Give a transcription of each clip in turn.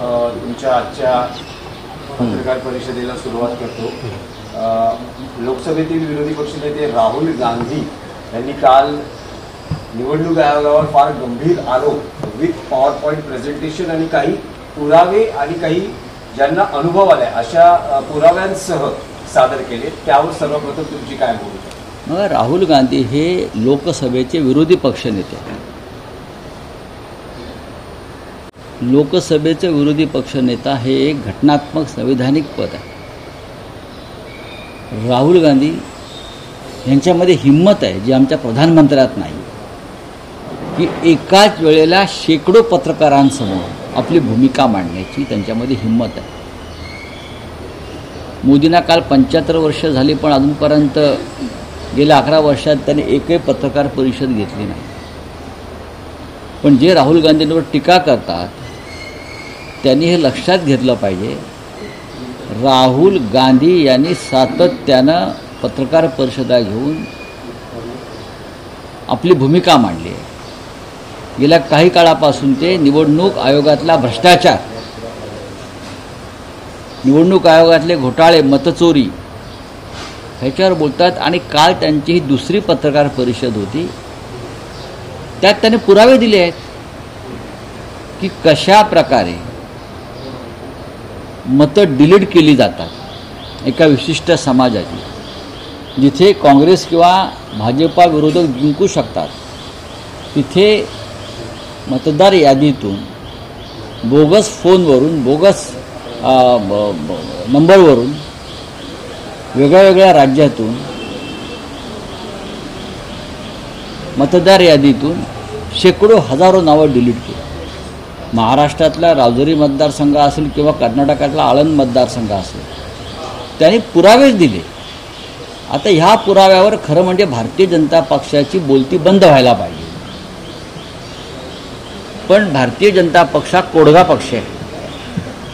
तुमच्या आजच्या पत्रकार परिषदेला सुरुवात करतो. लोकसभेतील विरोधी पक्षनेते राहुल गांधी यांनी काल निवडणूक आयोगावर फार गंभीर आरोप विथ पॉवर पॉईंट प्रेझेंटेशन आणि काही पुरावे आणि काही ज्यांना अनुभव आलाय अशा पुराव्यांसह सादर केले. त्यावर सर्वप्रथम तुमची काय भूमिका? मग राहुल गांधी हे लोकसभेचे विरोधी पक्षनेते आहेत. लोकसभेचे विरोधी पक्षनेता हे एक घटनात्मक संवैधानिक पद आहे. राहुल गांधी यांच्यामध्ये हिंमत आहे जी आमच्या प्रधानमंत्र्यात नाही, की एकाच वेळेला शेकडो पत्रकारांसमोर आपली भूमिका मांडण्याची त्यांच्यामध्ये हिंमत आहे. मोदींना काल 75 वर्ष झाली, पण अजूनपर्यंत गेल्या 11 वर्षात त्यांनी एकही पत्रकार परिषद घेतली नाही. पण जे राहुल गांधींवर टीका करतात त्यांनी हे लक्षात घेतलं पाहिजे. राहुल गांधी यांनी सातत्यानं पत्रकार परिषदा घेऊन आपली भूमिका मांडली आहे. गेल्या काही काळापासून ते निवडणूक आयोगातला भ्रष्टाचार, निवडणूक आयोगातले घोटाळे, मतचोरी ह्याच्यावर बोलतात. आणि काल त्यांची ही दुसरी पत्रकार परिषद होती, त्यात त्यांनी पुरावे दिले आहेत की कशा प्रकारे मतं डिलीट केली जातात एका विशिष्ट समाजाची. जिथे काँग्रेस किंवा भाजपा विरोधक जिंकू शकतात तिथे मतदार यादीतून बोगस फोनवरून, बोगस नंबरवरून, वेगळ्या वेगळ्या राज्यातून मतदार यादीतून शेकडो हजारो नावं डिलीट केली. महाराष्ट्रातला राजौरी मतदारसंघ असेल किंवा कर्नाटकातला आळंद मतदारसंघ असेल, त्यांनी पुरावेच दिले. आता ह्या पुराव्यावर खरं म्हणजे भारतीय जनता पक्षाची बोलती बंद व्हायला पाहिजे. पण भारतीय जनता पक्ष हा कोडगा पक्ष आहे,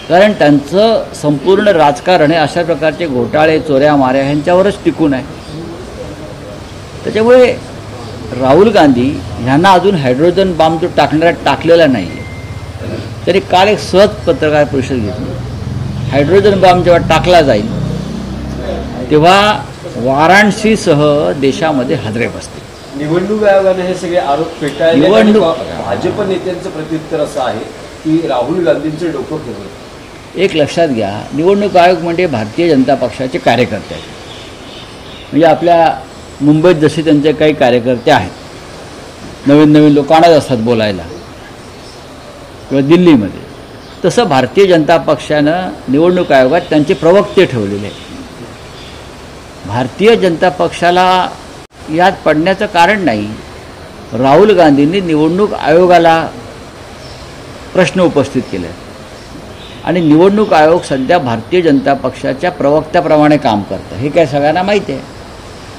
कारण त्यांचं संपूर्ण राजकारण हे अशा प्रकारचे घोटाळे, चोऱ्या माऱ्या ह्यांच्यावरच टिकून आहे. त्याच्यामुळे राहुल गांधी ह्यांना अजून हायड्रोजन बॉम्ब जो टाकलेला नाही आहे, तरी काल एक सहज पत्रकार परिषद घेतली. हायड्रोजन बॉम्ब जेव्हा टाकला जाईल तेव्हा वाराणसीसह देशामध्ये हादरे बसतील. निवडणूक आयोगाने हे सगळे आरोप फेटाळले. भाजप नेत्यांचं प्रत्युत्तर असं आहे की राहुल गांधींचं डोकं फिरवलं. एक लक्षात घ्या, निवडणूक आयोग म्हणजे भारतीय जनता पक्षाचे कार्यकर्ते आहेत. म्हणजे आपल्या मुंबईत जसे त्यांचे काही कार्यकर्ते आहेत, नवीन नवीन लोक आणत असतात बोलायला, किंवा दिल्लीमध्ये, तसं भारतीय जनता पक्षानं निवडणूक आयोगात त्यांचे प्रवक्ते ठेवलेले आहेत. भारतीय जनता पक्षाला यात पडण्याचं कारण नाही. राहुल गांधींनी निवडणूक आयोगाला प्रश्न उपस्थित केले आणि निवडणूक आयोग सध्या भारतीय जनता पक्षाच्या प्रवक्त्याप्रमाणे काम करतं, हे काय सगळ्यांना माहिती आहे.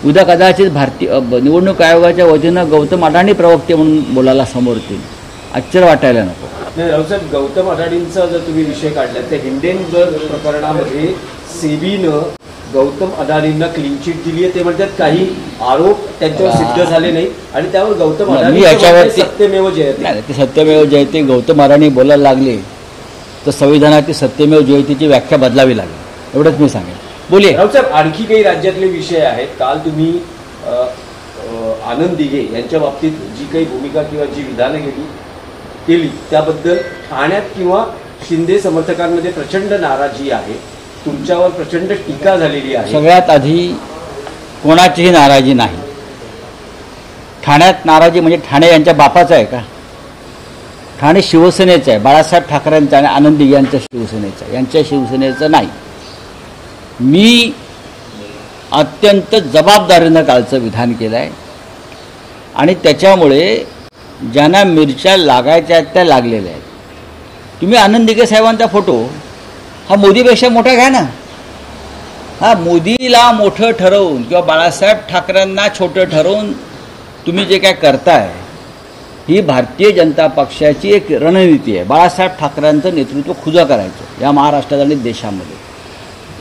उद्या कदाचित निवडणूक आयोगाच्या वतीनं गौतम अडाणी प्रवक्ते म्हणून बोलायला समोर येतील. आश्चर्य वाटायला नको. रावसाहेब, गौतम अडाणींचा जर तुम्ही विषय काढला, त्या हिंडेनबर्ग प्रकरणामध्ये सेबीनं गौतम अडाणींना क्लीन चिट दिली आहे. ते म्हणतात काही आरोप त्यांच्यावर सिद्ध झाले नाही आणि त्यावर गौतम अडाणी सत्यमेव जयते. ते सत्यमेव जयते गौतम अडाणी बोलायला लागले तर संविधानातील सत्यमेव जयतेची व्याख्या बदलावी लागेल, एवढंच मी सांगेन. बोलिये रावसाहेब. आणखी काही राज्यातले विषय आहेत. काल तुम्ही आनंद दिघे यांच्या बाबतीत जी काही भूमिका किंवा जी विधानं केली त्याबद्दल ठाण्यात किंवा शिंदे समर्थकांमध्ये प्रचंड नाराजी आहे, तुमच्यावर प्रचंड टीका झालेली आहे. सगळ्यात आधी कोणाचीही नाराजी नाही. ठाण्यात नाराजी म्हणजे ठाणे यांच्या बापाचं आहे का? ठाणे शिवसेनेचं आहे, बाळासाहेब ठाकरेंचं आणि आनंद दिघे यांच्या शिवसेनेचं आहे, यांच्या शिवसेनेचं नाही. मी अत्यंत जबाबदारीनं कालचं विधान केलं आहे आणि त्याच्यामुळे ज्यांना मिरच्या लागायच्या आहेत त्या लागलेल्या आहेत. तुम्ही आनंद दिघे साहेबांचा फोटो हा मोदीपेक्षा मोठा घ्या ना. हा मोदीला मोठं ठरवून किंवा बाळासाहेब ठाकरेंना छोटं ठरवून तुम्ही जे काय करताय ही भारतीय जनता पक्षाची एक रणनीती आहे. बाळासाहेब ठाकरेंचं नेतृत्व खुलं करायचं या महाराष्ट्रात आणि देशामध्ये.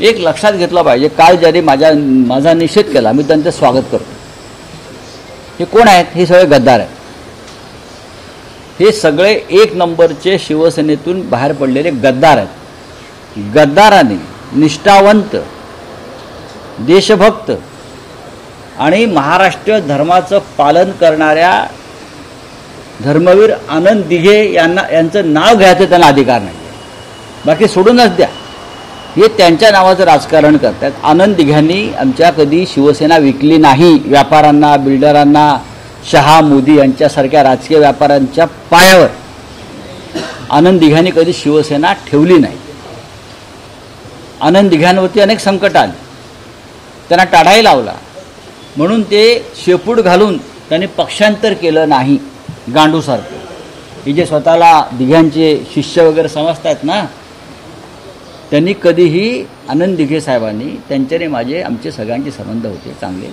एक लक्षात घेतलं पाहिजे, काल ज्यांनी माझा निषेध केला मी त्यांचं स्वागत करतो. हे कोण आहेत? हे सगळे गद्दार आहेत. हे सगळे एक नंबरचे शिवसेनेतून बाहेर पडलेले गद्दार आहेत. गद्दाराने निष्ठावंत, देशभक्त आणि महाराष्ट्र धर्माचं पालन करणाऱ्या धर्मवीर आनंद दिघे यांचं नाव घ्यायचं त्यांना अधिकार नाही. बाकी सोडूनच द्या, हे त्यांच्या नावाचं राजकारण करतात. आनंद दिघ्यांनी आमच्या कधी शिवसेना विकली नाही. व्यापाऱ्यांना, बिल्डरांना, शहा, मोदी यांच्यासारख्या राजकीय व्यापाऱ्यांच्या पायावर आनंद दिघ्यांनी कधी शिवसेना ठेवली नाही. आनंद दिघ्यांवरती अनेक संकट आली, त्यांना टाढाही लावला, म्हणून ते शेपूट घालून त्यांनी पक्षांतर केलं नाही. गांडूसारखं हे जे स्वतःला दिघ्यांचे शिष्य वगैरे समजतात ना, त्यांनी कधीही आनंद दिघे साहेबांनी, त्यांच्याने आमचे सगळ्यांचे संबंध होते चांगले.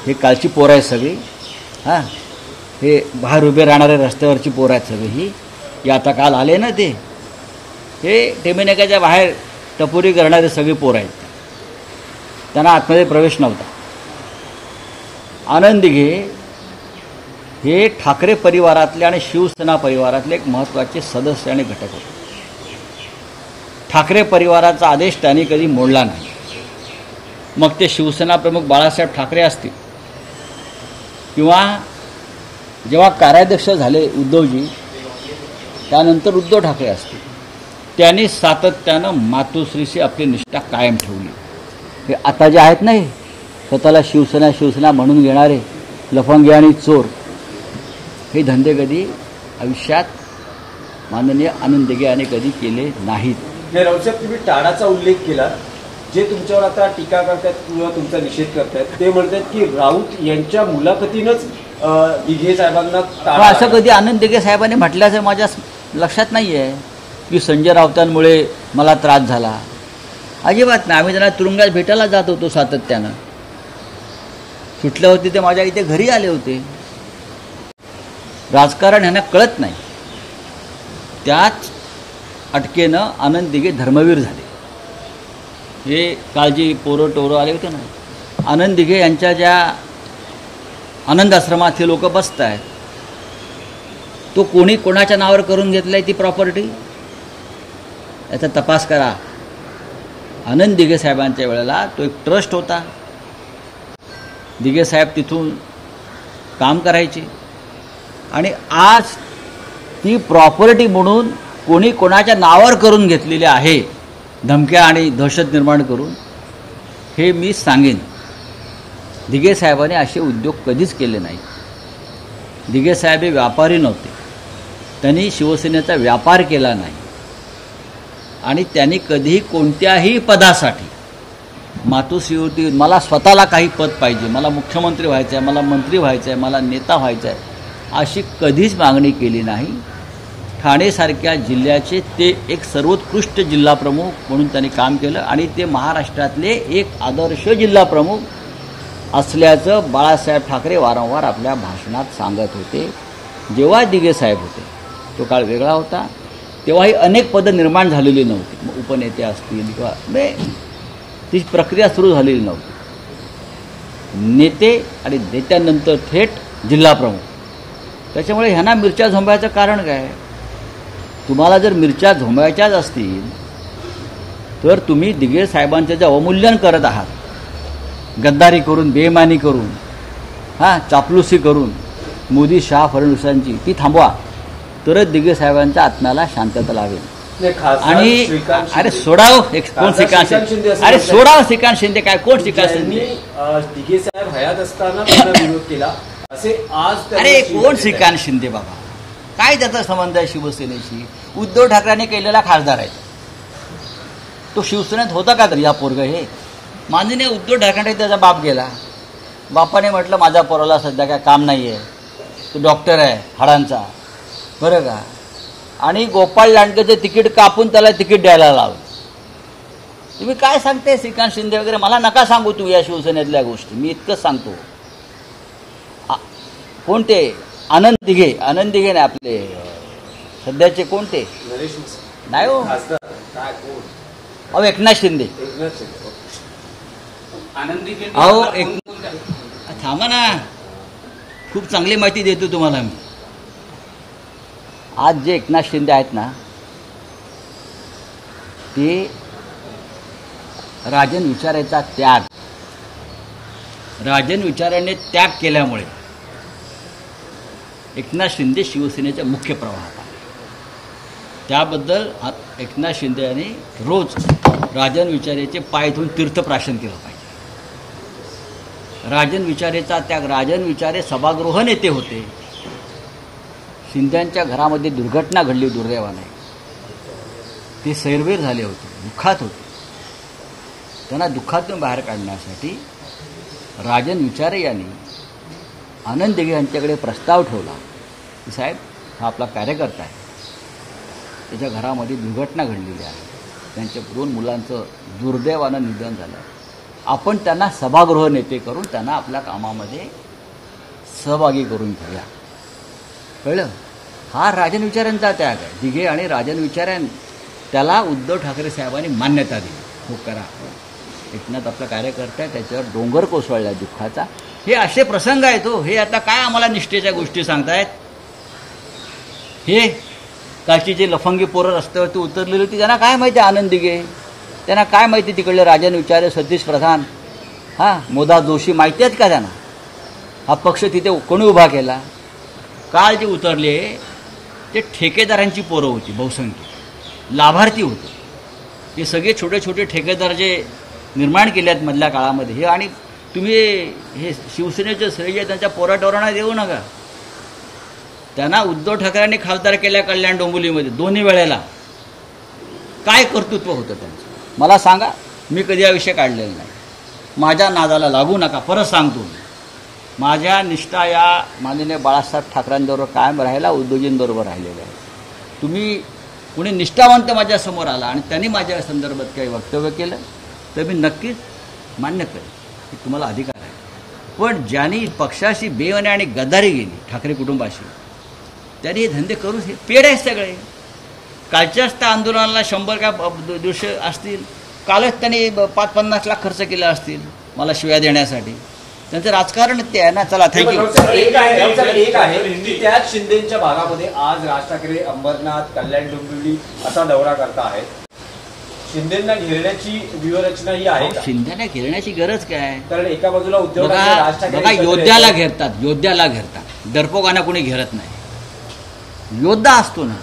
हे कालची पोरं आहेत सगळी, हां, हे बाहेर उभे राहणारे रस्त्यावरची पोरं आहेत सगळी. ही आता काल आले ना, ते हे टेमिनेकाच्या बाहेर टपोरी करणारे सगळी पोरं आहेत. त्यांना आतमध्ये प्रवेश नव्हता. आनंद दिघे हे ठाकरे परिवारातले आणि शिवसेना परिवारातले एक महत्त्वाचे सदस्य आणि घटक होते. ठाकरे परिवाराचा आदेश त्यांनी कधी मोडला नाही. मग ते शिवसेना प्रमुख बाळासाहेब ठाकरे असतील किंवा जेव्हा कार्याध्यक्ष झाले उद्धवजी, त्यानंतर उद्धव ठाकरे असतील, त्यांनी सातत्यानं मातोश्रीशी आपली निष्ठा कायम ठेवली. हे आता जे आहेत नाही, स्वतःला शिवसेना म्हणून घेणारे लफंगे आणि चोर, हे धंदे कधी आयुष्यात माननीय आनंद दिघे यांनी कधी केले नाहीत. राऊतसाहेब, तुम्ही टाळाचा उल्लेख केला. जे तुमच्यावर आता टीका करतात किंवा तुमचा निषेध करतायत, ते म्हणतात की राऊत यांच्या मुलाखतीनंच दिघे साहेबांना टाळा. असं कधी आनंद दिघे साहेबांनी म्हटल्याचं माझ्या लक्षात नाही आहे की संजय राऊतांमुळे मला त्रास झाला. अजिबात नाही. आम्ही त्यांना तुरुंगात भेटायला जात होतो सातत्यानं. सुटले होते ते माझ्या इथे घरी आले होते. राजकारण ह्यांना कळत नाही. त्याच अटकेनं आनंद दिघे धर्मवीर झाले. हे काल जी पोरं टोरं आले होते ना, आनंद दिघे यांच्या ज्या आनंद आश्रमात हे लोक बसत आहेत, तो कोणी कोणाच्या नावावर करून घेतलंय ती प्रॉपर्टी, याचा तपास करा. आनंद दिघे साहेबांच्या वेळेला तो एक ट्रस्ट होता. दिघे साहेब तिथून काम करायचे आणि आज ती प्रॉपर्टी म्हणून कोणी कोणाच्या नावावर करून घेतलेली आहे, धमक्या आणि दहशत निर्माण करून. हे मी सांगेन, दिघे साहेबांनी असे उद्योग कधीच केले नाही. दिघे साहेब हे व्यापारी नव्हते. त्यांनी शिवसेनेचा व्यापार केला नाही आणि त्यांनी कधीही कोणत्याही पदासाठी मातोश्रीवरती मला स्वतःला काही पद पाहिजे, मला मुख्यमंत्री व्हायचं आहे, मला मंत्री व्हायचं आहे, मला नेता व्हायचं आहे, अशी कधीच मागणी केली नाही. ठाणेसारख्या जिल्ह्याचे ते एक सर्वोत्कृष्ट जिल्हाप्रमुख म्हणून त्यांनी काम केलं आणि ते महाराष्ट्रातले एक आदर्श जिल्हाप्रमुख असल्याचं बाळासाहेब ठाकरे वारंवार आपल्या भाषणात सांगत होते. जेव्हा दिघे साहेब होते, तो काळ वेगळा होता. तेव्हाही अनेक पदं निर्माण झालेली नव्हती. मग उपनेते असतील किंवा ती प्रक्रिया सुरू झालेली नव्हती. नेते आणि नेत्यानंतर थेट जिल्हाप्रमुख. त्याच्यामुळे ह्यांना मिरच्या झोंबायचं कारण काय? तुम्हाला जर मिरच्या झोंबायच्याच असतील तर तुम्ही दिघे साहेबांचं जे अवमूल्यन करत आहात, गद्दारी करून, बेईमानी करून, चापलुसी करून मोदी, शहा, फडणवीसांची, ती थांबवा. तरच दिघे साहेबांच्या आत्म्याला शांतता लावेल. आणि अरे सोडाव कोण श्रीकांत शिंदे, अरे सोडाव श्रीकांत शिंदे काय, कोण श्रीकांत शिंदे? दिघे साहेब हयात असताना त्यांना विरोध केला असे आज. अरे कोण श्रीकांत शिंदे बाबा? काय त्याचा संबंध आहे शिवसेनेशी? उद्धव ठाकरेंनी केलेला खासदार आहे तो. शिवसेनेत होता का तरी हा पोरग? हे माननीय उद्धव ठाकरे त्याचा बाप गेला. बापाने म्हटलं माझ्या पोराला सध्या काय काम नाही आहे, तो डॉक्टर आहे हाडांचा, बरं का, आणि गोपाळ लांडगेचं तिकीट कापून त्याला तिकीट द्यायला लावलं. तुम्ही काय सांगते श्रीकांत शिंदे वगैरे? मला नका सांगू तू या शिवसेनेतल्या गोष्टी. मी इतकंच सांगतो. कोणते आनंद दिघे? आनंद दिघे नाही, आपले सध्याचे कोणते नाही हो, अहो एकनाथ शिंदे. अहो थांबा ना, खूप चांगली माहिती देतो तुम्हाला मी. आज जे एकनाथ शिंदे आहेत ना, ते राजन विचारेचा त्याग, राजन विचाराने त्याग केल्यामुळे एकनाथ शिंदे शिवसेनेच्या मुख्य प्रवाहात आहे. त्याबद्दल एकनाथ शिंदे यांनी रोज राजन विचारेचे पाय धुवून तीर्थप्राशन केलं पाहिजे. राजन विचारेचा त्याग, राजन विचारे सभागृह नेते होते. शिंद्यांच्या घरामध्ये दुर्घटना घडली दुर्दैवाने, ते सैरवेर झाले होते, दुःखात होते. त्यांना दुःखातून बाहेर काढण्यासाठी राजन विचारे यांनी आनंद दिघे यांच्याकडे प्रस्ताव ठेवला की साहेब, हा आपला कार्यकर्ता आहे, त्याच्या घरामध्ये दुर्घटना घडलेली आहे, त्यांच्या 2 मुलांचं दुर्दैवानं निधन झालं, आपण त्यांना सभागृह नेते करून त्यांना आपल्या कामामध्ये सहभागी करून घेऊया. कळलं? हा राजन विचारांचा त्याग आहे. दिघे आणि राजन विचाऱ्यां त्याला उद्धव ठाकरे साहेबांनी मान्यता दिली, हो करा, एकनाथ आपला कार्यकर्ता आहे, त्याच्यावर डोंगर कोसळला दुःखाचा. हे असे प्रसंग आहेत. हो, हे आता काय आम्हाला निष्ठेच्या गोष्टी सांगतायत? हे कालची जे लफंगी पोरं रस्त्यावरती उतरलेली होती, त्यांना काय माहिती आनंद दिघे, त्यांना काय माहिती तिकडले राजन विचारे, सतीश प्रधान, मोदा जोशी, माहिती आहेत का त्यांना? हा पक्ष तिथे कोणी उभा केला? काल जे उतरले ते ठेकेदारांची पोरं होती, बहुसंख्य लाभार्थी होते. हे सगळे छोटे छोटे ठेकेदार जे निर्माण केले आहेत मधल्या काळामध्ये, हे आणि तुम्ही हे शिवसेनेचे श्रेय त्यांच्या पोराटोरांना देऊ नका. त्यांना उद्धव ठाकरेंनी खासदार केल्या कल्याण डोंबिवलीमध्ये 2 वेळेला. काय कर्तृत्व होतं त्यांचं मला सांगा. मी कधी हा विषय काढलेला नाही. माझ्या नादाला लागू नका. परत सांगतो, माझ्या निष्ठा या माननीय बाळासाहेब ठाकरेंबरोबर कायम राहायला, उद्धवजींबरोबर राहिलेल्या आहे. तुम्ही कुणी निष्ठावंत माझ्यासमोर आला आणि त्यांनी माझ्या संदर्भात काही वक्तव्य केलं तर मी नक्कीच मान्य करेन की तुम्हाला अधिकार आहे. पण ज्यांनी पक्षाशी बेवने आणि गद्दारी गेली ठाकरे कुटुंबाशी, त्यांनी हे धंदे करू, हे पेड आहेत सगळे. कालच्याच त्या आंदोलनाला 100 का 150 असतील, कालच त्यांनी 5-50 लाख खर्च केले असतील मला शिव्या देण्यासाठी. त्यांचं राजकारण ते आहे ना. चला, थँक्यू. एक आहे की त्याच शिंदेच्या भागामध्ये आज राज ठाकरे अंबरनाथ, कल्याण डोंबिवली असा दौरा करता आहेत. शिंदेंना घेरण्याची व्यूहरचना ही आहे का? शिंदेना घेरण्याची गरज काय? कारण एका बाजूला उद्धव ठाकरे, राज ठाकरे बघा, योद्ध्याला घेरतात, योद्ध्याला घेरतात. डरपोकांना कोणी घेरत नाही. योद्धा असतो ना,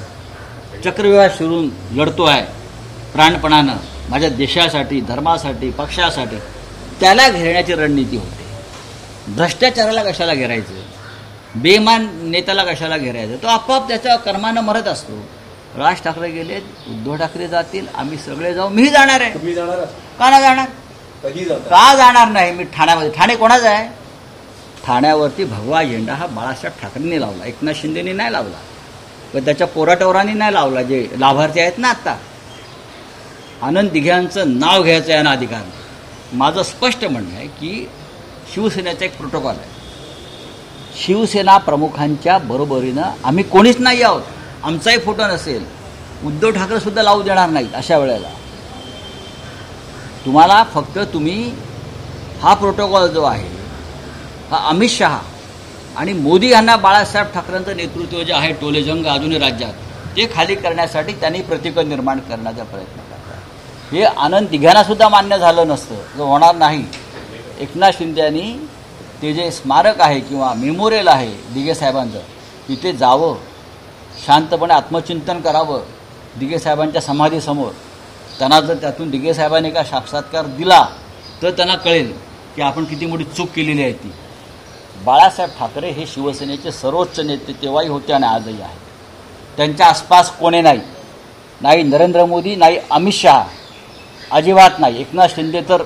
चक्रव्यूहात शिरून लढतो आहे प्राणपणानं माझ्या देशासाठी, धर्मासाठी, पक्षासाठी, त्याला घेरण्याची रणनीती होते. भ्रष्टाचाराला कशाला घेरायचं? बेमान नेत्याला कशाला घेरायचं? तो आपोआप त्याच्या कर्मानं मरत असतो. राज ठाकरे गेले, उद्धव ठाकरे जातील, आम्ही सगळे जाऊ. मीही जाणार आहे. तुम्ही जाणार? का नाही जाणार? कधी जाणार? का जाणार नाही? मी ठाण्यामध्ये. ठाणे कोणाचं आहे? ठाण्यावरती भगवा झेंडा हा बाळासाहेब ठाकरेंनी लावला, एकनाथ शिंदेनी नाही लावला, व त्याच्या पोराटोरांनी नाही लावला. जे लाभार्थी आहेत ना, आत्ता आनंद दिघ्यांचं नाव घ्यायचं आहे ना अधिकार. माझं स्पष्ट म्हणणं आहे की शिवसेनेचा एक प्रोटोकॉल आहे. शिवसेना प्रमुखांच्या बरोबरीनं आम्ही कोणीच नाही आहोत. आमचाही फोटो नसेल, उद्धव ठाकरे सुद्धा लावू देणार नाहीत. अशा वेळेला तुम्हाला फक्त तुम्ही हा प्रोटोकॉल जो आहे, हा अमित शहा आणि मोदी यांना बाळासाहेब ठाकरेंचं नेतृत्व जे आहे टोलेजंग अजूनही राज्यात, ते खाली करण्यासाठी त्यांनी प्रतिकूल निर्माण करण्याचा प्रयत्न करतात. हे आनंद दिघ्यांना सुद्धा मान्य झालं नसतं, जो होणार नाही. एकनाथ शिंदे यांनी ते जे स्मारक आहे किंवा मेमोरियल आहे दिघे साहेबांचं, तिथे जावं, शांतपणे आत्मचिंतन करावं दिघे साहेबांच्या समाधीसमोर. त्यांना जर त्यातून दिघे साहेबांनी का साक्षात्कार दिला तर त्यांना कळेल की आपण किती मोठी चूक केलेली आहे ती. बाळासाहेब ठाकरे हे शिवसेनेचे सर्वोच्च नेते तेव्हाही होते आणि आजही आहे. त्यांच्या आसपास कोणी नाही. नाही नरेंद्र मोदी, नाही अमित शहा, अजिबात नाही. एकनाथ शिंदे तर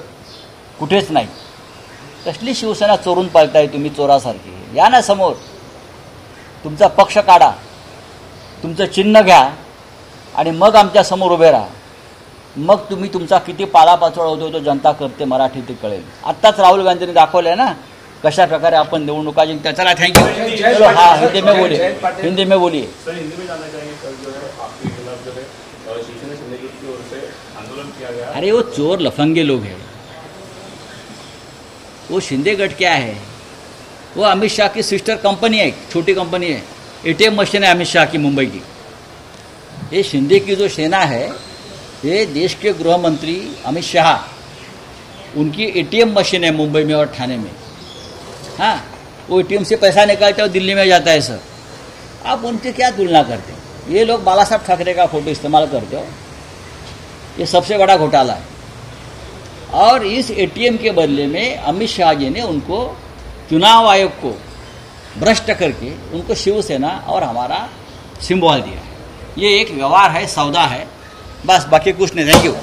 कुठेच नाही. कसली शिवसेना चोरून पाळताय तुम्ही चोरासारखी? या ना समोर, तुमचा पक्ष काढा, तुमचं चिन्ह घ्या आणि मग आमच्या समोर उभे राहा. मग तुम्ही तुमचा किती पालापाचोळा होतो तो जनता करते मराठी ते कळेल. आत्ताच राहुल गांधींनी दाखवलंय ना कशा प्रकारे आपण निवडणुका जिंकता. चला, थँक्यू. चलो, हाँ, हिंदी में बोलिए, हिंदी में बोलिए. सर, हिंदी में जानना चाहेंगे, कल जो है आपके खिलाफ जो है शिवसेना शिंदे की ओर से आंदोलन किया गया. अरे वो चोर लफंगे लोग हैं. वो शिंदे गट क्या है? वो अमित शाह की सिस्टर कंपनी है, एक छोटी कंपनी है. ATM मशीन है अमित शाह की मुंबई की. ये शिंदे की जो सेना है, ये देश के गृह मंत्री अमित शाह, उनकी एटीएम मशीन है मुंबई में और ठाणे में। हाँ, वो एटीएम से पैसा निकालते और दिल्ली में जाता है सर। आप उनसे क्या तुलना करते हो? ये लोग बाला साहब ठाकरे का फोटो इस्तेमाल करते हो, ये सबसे बड़ा घोटाला है। और इस एटीएम के बदले में अमित शाह जी ने उनको चुनाव आयोग को भ्रष्ट करके उनको शिवसेना और हमारा सिंबल दिया। ये एक व्यवहार है, सौदा है, बस, बाकी कुछ नहीं। Thank you.